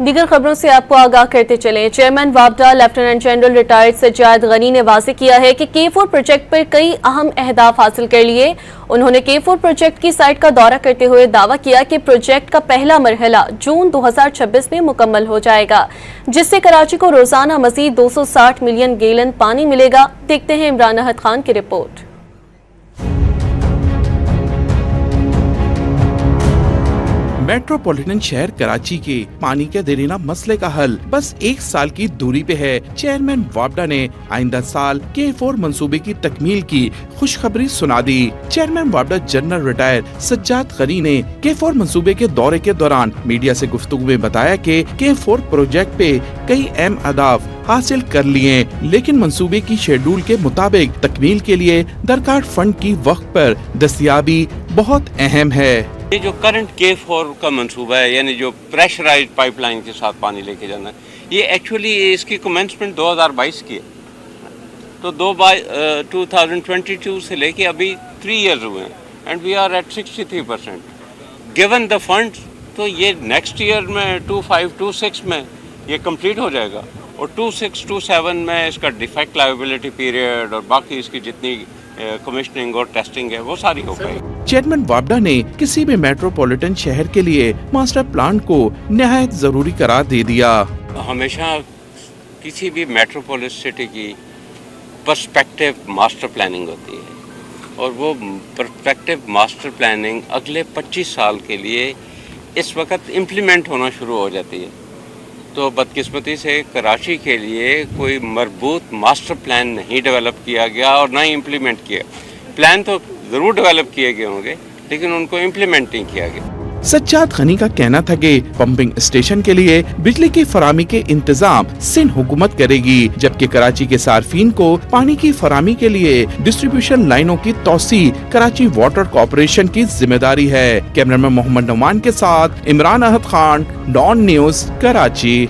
दीगर खबरों से आपको आगाह करते चलें। चेयरमैन वापडा lieutenant general retired Sajjad Ghani ने वाज़ेह किया है कि K4 प्रोजेक्ट पर कई अहम अहदाफ हासिल कर लिए। उन्होंने K4 प्रोजेक्ट की साइट का दौरा करते हुए दावा किया कि प्रोजेक्ट का पहला मरहला जून 2026 में मुकम्मल हो जाएगा, जिससे कराची को रोजाना मजीद 260 मिलियन गैलन पानी मिलेगा। देखते हैं इमरान अहद खान की रिपोर्ट। मेट्रोपॉलिटन शहर कराची के पानी के देरीना मसले का हल बस 1 साल की दूरी पे है। चेयरमैन वापडा ने आइंदा साल K4 मंसूबे की तकमील की खुशखबरी सुना दी। चेयरमैन वापडा जनरल रिटायर सज्जाद गनी ने K4 मंसूबे के दौरे के दौरान मीडिया से गुफ्तगू में बताया कि K4 प्रोजेक्ट पे कई अहम अहदाफ हासिल कर लिए, लेकिन मंसूबे की शेड्यूल के मुताबिक तकमील के लिए दरकार फंड की वक्त पर दस्तयाबी बहुत अहम है। ये जो करंट K4 का मंसूबा है, यानी जो प्रेशराइज्ड पाइपलाइन के साथ पानी लेके जाना है, ये एक्चुअली इसकी कमेंसमेंट 2022 की है। तो 2022 से लेके अभी 3 इयर्स हुए हैं and we are at 63%। Given the funds तो ये नेक्स्ट ईयर में 25-26 में ये कंप्लीट हो जाएगा और 26-27 में इसका डिफेक्ट लायबिलिटी पीरियड और बाकी इसकी जितनी कमिश्निंग और टेस्टिंग है वो सारी हो गई। चेयरमैन वापडा ने किसी भी मेट्रोपॉलिटन शहर के लिए मास्टर प्लान को निहायत जरूरी करार दे दिया। हमेशा किसी भी मेट्रोपोलिस सिटी की पर्सपेक्टिव मास्टर प्लानिंग होती है और वो पर्सपेक्टिव मास्टर प्लानिंग अगले 25 साल के लिए इस वक्त इम्प्लीमेंट होना शुरू हो जाती है। तो बदकिस्मती से कराची के लिए कोई मरबूत मास्टर प्लान नहीं डेवलप किया गया और ना ही इम्प्लीमेंट किया। प्लान तो ज़रूर डेवलप किए गए होंगे लेकिन उनको इम्प्लीमेंट नहीं किया गया। सज्जाद गनी का कहना था कि पंपिंग स्टेशन के लिए बिजली की फरामी के इंतजाम सिंध हुकूमत करेगी, जबकि कराची के सार्फिन को पानी की फरामी के लिए डिस्ट्रीब्यूशन लाइनों की तौसी कराची वाटर कॉर्पोरेशन की जिम्मेदारी है। कैमरामैन मोहम्मद नौमान के साथ इमरान अहद खान, डॉन न्यूज़, कराची।